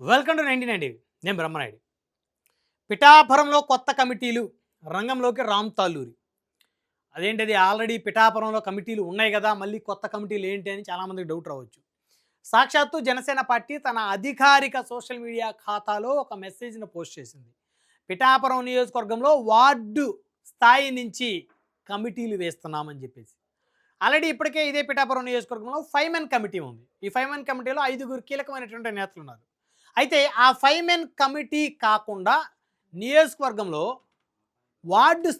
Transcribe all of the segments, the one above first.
Welcome to 1990. నేను బ్రహ్మనాయుడు. పిఠాపురంలో కొత్త కమిటీలు రంగంలోకి రామ్ తాల్లూరి. అదేంటిది, ఆల్రెడీ పిఠాపురంలో కమిటీలు ఉన్నాయి కదా, మళ్ళీ కొత్త కమిటీలు ఏంటి అని చాలామందికి డౌట్ రావచ్చు. సాక్షాత్తు జనసేన పార్టీ తన అధికారిక సోషల్ మీడియా ఖాతాలో ఒక మెసేజ్ను పోస్ట్ చేసింది. పిఠాపురం నియోజకవర్గంలో వార్డు స్థాయి నుంచి కమిటీలు వేస్తున్నామని చెప్పేసి. ఆల్రెడీ ఇప్పటికే ఇదే పిఠాపురం నియోజకవర్గంలో 5 మెన్ కమిటీ ఉంది. ఈ 5 మెన్ కమిటీలో 5 కీలకమైనటువంటి నేతలు ఉన్నారు. అయితే ఆ 5 మెన్ కమిటీ కాకుండా నియోజకవర్గంలో వార్డు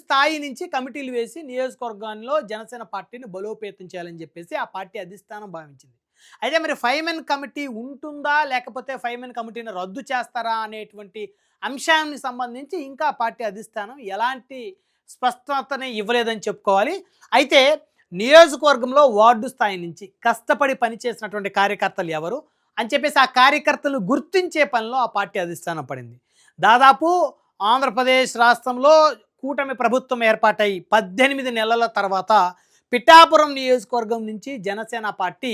స్థాయి నుంచి కమిటీలు వేసి నియోజకవర్గంలో జనసేన పార్టీని బలోపేతం చేయాలని చెప్పేసి ఆ పార్టీ అధిష్టానం భావించింది. అయితే మరి 5 మెన్ కమిటీ ఉంటుందా, లేకపోతే 5 మెన్ కమిటీని రద్దు చేస్తారా అనేటువంటి అంశానికి సంబంధించి ఇంకా పార్టీ అధిష్టానం ఎలాంటి స్పష్టతని ఇవ్వలేదని చెప్పుకోవాలి. అయితే నియోజకవర్గంలో వార్డు స్థాయి నుంచి కష్టపడి పనిచేసినటువంటి కార్యకర్తలు ఎవరు అని చెప్పేసి ఆ కార్యకర్తలు గుర్తించే పనిలో ఆ పార్టీ అధిష్టానం పడింది. దాదాపు ఆంధ్రప్రదేశ్ రాష్ట్రంలో కూటమి ప్రభుత్వం ఏర్పాటై 18 నెలల తర్వాత పిఠాపురం నియోజకవర్గం నుంచి జనసేన పార్టీ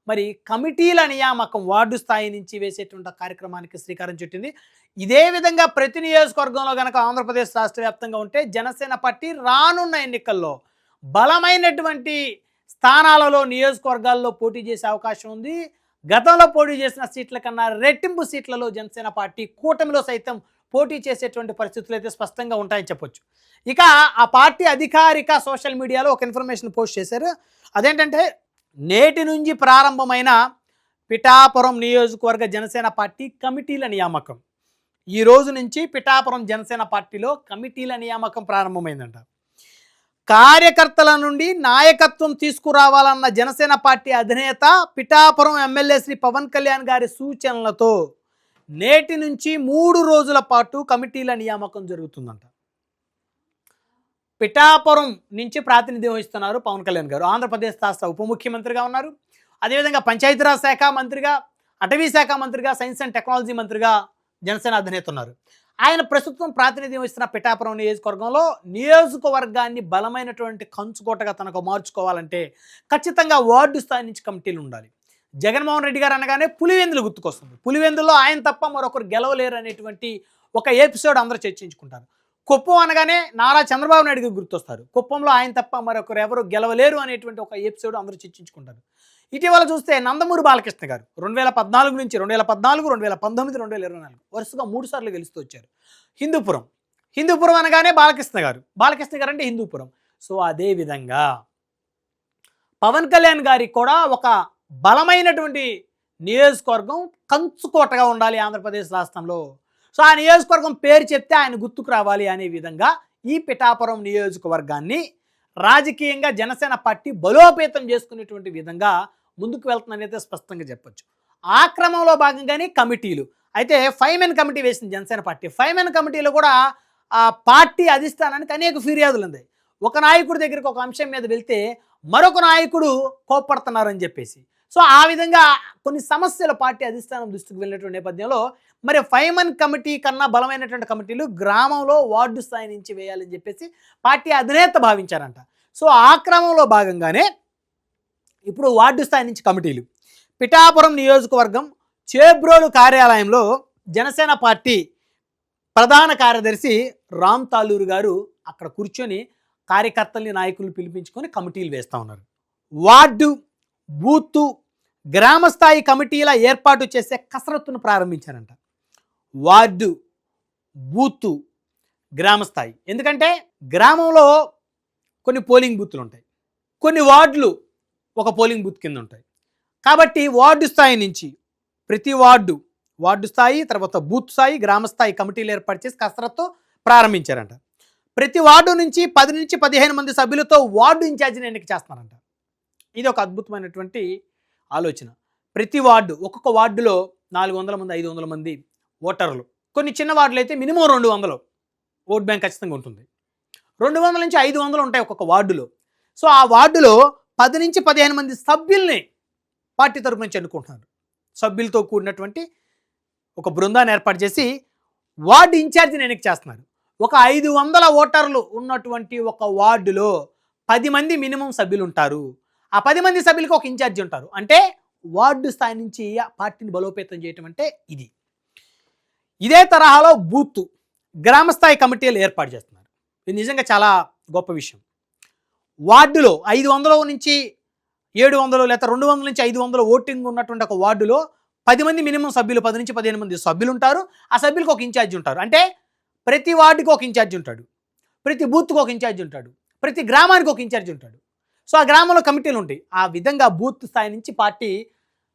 మరి కమిటీల నియామకం వార్డు స్థాయి నుంచి వేసేటువంటి కార్యక్రమానికి శ్రీకారం చుట్టింది. ఇదే విధంగా ప్రతి నియోజకవర్గంలో కనుక ఆంధ్రప్రదేశ్ రాష్ట్ర వ్యాప్తంగా ఉంటే జనసేన పార్టీ రానున్న ఎన్నికల్లో బలమైనటువంటి స్థానాలలో నియోజకవర్గాల్లో పోటీ చేసే అవకాశం ఉంది. గతంలో పోటీ చేసిన సీట్ల కన్నా రెట్టింపు సీట్లలో జనసేన పార్టీ కూటమిలో సైతం పోటీ చేసేటువంటి పరిస్థితులు అయితే స్పష్టంగా ఉంటాయని చెప్పొచ్చు. ఇక ఆ పార్టీ అధికారిక సోషల్ మీడియాలో ఒక ఇన్ఫర్మేషన్ పోస్ట్ చేశారు. అదేంటంటే, నేటి నుంచి ప్రారంభమైన పిఠాపురం నియోజకవర్గ జనసేన పార్టీ కమిటీల నియామకం. ఈ రోజు నుంచి పిఠాపురం జనసేన పార్టీలో కమిటీల నియామకం ప్రారంభమైందంట. కార్యకర్తల నుండి నాయకత్వం తీసుకురావాలన్న జనసేన పార్టీ అధినేత పిఠాపురం ఎమ్మెల్యే శ్రీ పవన్ కళ్యాణ్ గారి సూచనలతో నేటి నుంచి 3 రోజుల పాటు కమిటీల నియామకం జరుగుతుందంట. పిఠాపురం నుంచి ప్రాతినిధ్యం వహిస్తున్నారు పవన్ కళ్యాణ్ గారు. ఆంధ్రప్రదేశ్ రాష్ట్ర ఉప ముఖ్యమంత్రిగా ఉన్నారు. అదేవిధంగా పంచాయతీరాజ్ శాఖ మంత్రిగా, అటవీ శాఖ మంత్రిగా, సైన్స్ అండ్ టెక్నాలజీ మంత్రిగా జనసేన అధినేత ఉన్నారు. ఆయన ప్రస్తుతం ప్రాతినిధ్యం వహిస్తున్న పిఠాపురం నియోజకవర్గంలో నియోజకవర్గాన్ని బలమైనటువంటి కంచుకోటగా తనకు మార్చుకోవాలంటే ఖచ్చితంగా వార్డు స్థాయి నుంచి కమిటీలు ఉండాలి. జగన్మోహన్ రెడ్డి గారు అనగానే పులివెందులు గుర్తుకొస్తుంది. పులివెందుల్లో ఆయన తప్ప మరొకరు గెలవలేరు అనేటువంటి ఒక ఎపిసోడ్ అందరూ చర్చించుకుంటారు. కుప్పం అనగానే నారా చంద్రబాబు నాయుడు గారు గుర్తొస్తారు. కుప్పంలో ఆయన తప్ప మరొకరు ఎవరు గెలవలేరు అనేటువంటి ఒక ఎపిసోడ్ అందరూ చర్చించుకుంటారు. ఇటీవల చూస్తే నందమూరి బాలకృష్ణ గారు 2014 నుంచి 2014, 2019, 2024 వరుసగా 3 సార్లు గెలుస్తూ వచ్చారు. హిందూపురం అనగానే బాలకృష్ణ గారు అంటే హిందూపురం. సో అదేవిధంగా పవన్ కళ్యాణ్ గారికి కూడా ఒక బలమైనటువంటి నియోజకవర్గం కంచుకోటగా ఉండాలి ఆంధ్రప్రదేశ్ రాష్ట్రంలో. సో ఆ నియోజకవర్గం పేరు చెప్తే ఆయన గుర్తుకు రావాలి అనే విధంగా ఈ పిఠాపురం నియోజకవర్గాన్ని రాజకీయంగా జనసేన పార్టీ బలోపేతం చేసుకునేటువంటి విధంగా ముందుకు వెళ్తుందనైతే స్పష్టంగా చెప్పొచ్చు. ఆ క్రమంలో భాగంగానే కమిటీలు. అయితే 5 మెన్ కమిటీ వేసింది జనసేన పార్టీ. 5 మెన్ కమిటీలో కూడా ఆ పార్టీ అధిష్టానానికి అనేక ఫిర్యాదులు ఉన్నాయి. ఒక నాయకుడి దగ్గరికి ఒక అంశం మీద వెళ్తే మరొక నాయకుడు కోప్పడుతున్నారని చెప్పేసి. సో ఆ విధంగా కొన్ని సమస్యలు పార్టీ అధిష్టానం దృష్టికి వెళ్ళినటువంటి నేపథ్యంలో మరి 5 మెన్ కమిటీ కన్నా బలమైనటువంటి కమిటీలు గ్రామంలో వార్డు స్థాయి నుంచి వేయాలని చెప్పేసి పార్టీ అధినేత భావించారంట. సో ఆ క్రమంలో భాగంగానే ఇప్పుడు వార్డు స్థాయి నుంచి కమిటీలు. పిఠాపురం నియోజకవర్గం చేబ్రోలు కార్యాలయంలో జనసేన పార్టీ ప్రధాన కార్యదర్శి రామ్ తాల్లూరి గారు అక్కడ కూర్చొని కార్యకర్తల్ని, నాయకులను పిలిపించుకొని కమిటీలు వేస్తూ ఉన్నారు. వార్డు, బూతు, గ్రామస్థాయి కమిటీల ఏర్పాటు చేసే కసరత్తును ప్రారంభించారంట. వార్డు, బూతు, గ్రామస్థాయి. ఎందుకంటే గ్రామంలో కొన్ని పోలింగ్ బూత్లు ఉంటాయి, కొన్ని వార్డులు ఒక పోలింగ్ బూత్ కింద ఉంటాయి. కాబట్టి వార్డు స్థాయి నుంచి ప్రతి వార్డు స్థాయి, తర్వాత బూత్ స్థాయి, గ్రామస్థాయి కమిటీలు ఏర్పాటు చేసి కసరత్తు ప్రారంభించారంట. ప్రతి వార్డు నుంచి 10 నుంచి 15 మంది సభ్యులతో వార్డు ఇన్ఛార్జిని ఎన్నిక చేస్తున్నారంట. ఇది ఒక అద్భుతమైనటువంటి ఆలోచన. ప్రతి వార్డు, ఒక్కొక్క వార్డులో 400 మంది, 500 మంది ఓటర్లు. కొన్ని చిన్న వార్డులు అయితే మినిమం 200 ఓట్ బ్యాంక్ ఖచ్చితంగా ఉంటుంది. 200 నుంచి 500 ఉంటాయి ఒక్కొక్క వార్డులో. సో ఆ వార్డులో 10 నుంచి 15 మంది సభ్యుల్ని పార్టీ తరపు నుంచి ఎన్నుకుంటున్నారు. సభ్యులతో కూడినటువంటి ఒక బృందాన్ని ఏర్పాటు చేసి వార్డు ఇన్ఛార్జిని ఎన్నిక చేస్తున్నారు. ఒక 500 ఓటర్లు ఉన్నటువంటి ఒక వార్డులో 10 మంది మినిమం సభ్యులు ఉంటారు. ఆ 10 మంది సభ్యులకు ఒక ఇన్ఛార్జి ఉంటారు. అంటే వార్డు స్థాయి నుంచి ఆ పార్టీని బలోపేతం చేయటం అంటే ఇది. ఇదే తరహాలో బూత్ గ్రామ స్థాయి కమిటీలు ఏర్పాటు చేస్తున్నారు. ఇది నిజంగా చాలా గొప్ప విషయం. వార్డులో 500 నుంచి 700 లేదా 200 నుంచి 500 ఓటింగ్ ఉన్నటువంటి ఒక వార్డులో 10 మంది మినిమం సభ్యులు, 10 నుంచి 15 మంది సభ్యులు ఉంటారు. ఆ సభ్యులకు ఒక ఇన్ఛార్జ్ ఉంటారు. అంటే ప్రతి వార్డుకి ఒక ఇన్ఛార్జ్ ఉంటాడు, ప్రతి బూత్కి ఒక ఇన్ఛార్జ్ ఉంటాడు, ప్రతి గ్రామానికి ఒక ఇన్ఛార్జ్ ఉంటాడు. సో ఆ గ్రామంలో కమిటీలు ఉంటాయి. ఆ విధంగా బూత్ స్థాయి నుంచి పార్టీ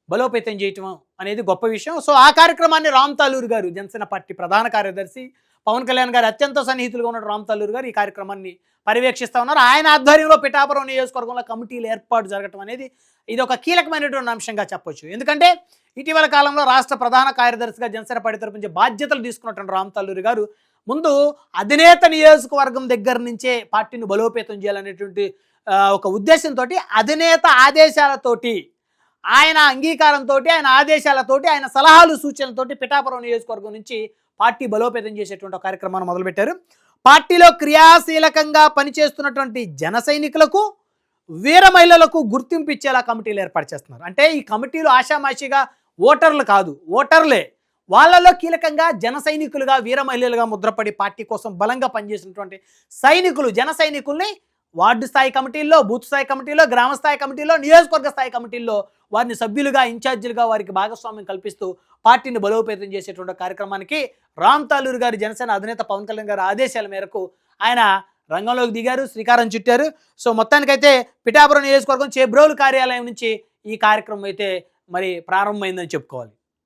బలోపేతం చేయటం అనేది గొప్ప విషయం. సో ఆ కార్యక్రమాన్ని రామ్ తాలూరు గారు, జనసేన పార్టీ ప్రధాన కార్యదర్శి, పవన్ కళ్యాణ్ గారు అత్యంత సన్నిహితులుగా ఉన్న రామ్ తాలూరు గారు ఈ కార్యక్రమాన్ని పర్యవేక్షిస్తూ ఉన్నారు. ఆయన ఆధ్వర్యంలో పిఠాపురం నియోజకవర్గంలో కమిటీలు ఏర్పాటు జరగటం అనేది ఇది ఒక కీలకమైనటువంటి అంశంగా చెప్పొచ్చు. ఎందుకంటే ఇటీవల కాలంలో రాష్ట్ర ప్రధాన కార్యదర్శిగా జనసేన పార్టీ తరపు నుంచి బాధ్యతలు తీసుకున్నటువంటి రామ్ తాలూరు గారు ముందు అధినేత నియోజకవర్గం దగ్గర నుంచే పార్టీని బలోపేతం చేయాలనేటువంటి ఒక ఉద్దేశంతో అధినేత ఆదేశాలతోటి, ఆయన అంగీకారంతో, ఆయన ఆదేశాలతోటి, ఆయన సలహాలు సూచనలతోటి పిఠాపురం నియోజకవర్గం నుంచి పార్టీ బలోపేతం చేసేటువంటి ఒక కార్యక్రమాన్ని మొదలుపెట్టారు. పార్టీలో క్రియాశీలకంగా పనిచేస్తున్నటువంటి జన సైనికులకు, వీర మహిళలకు గుర్తింపు ఇచ్చేలా కమిటీలు ఏర్పాటు చేస్తున్నారు. అంటే ఈ కమిటీలు ఆషామాషిగా ఓటర్లు కాదు, ఓటర్లే. వాళ్ళలో కీలకంగా జన సైనికులుగా, వీర మహిళలుగా ముద్రపడి పార్టీ కోసం బలంగా పనిచేసినటువంటి సైనికులు, జన సైనికుల్ని వార్డు స్థాయి కమిటీల్లో, బూత్ స్థాయి కమిటీల్లో, గ్రామ స్థాయి కమిటీల్లో, నియోజకవర్గ స్థాయి కమిటీల్లో వారిని సభ్యులుగా, ఇన్ఛార్జీలుగా వారికి భాగస్వామ్యం కల్పిస్తూ పార్టీని బలోపేతం చేసేటువంటి కార్యక్రమానికి రామ్ తాలూరు గారి జనసేన అధినేత పవన్ కళ్యాణ్ గారి ఆదేశాల మేరకు ఆయన రంగంలోకి దిగారు, శ్రీకారం చుట్టారు. సో మొత్తానికైతే పిఠాపురం నియోజకవర్గం చేబ్రోలు కార్యాలయం నుంచి ఈ కార్యక్రమం అయితే మరి ప్రారంభమైందని చెప్పుకోవాలి.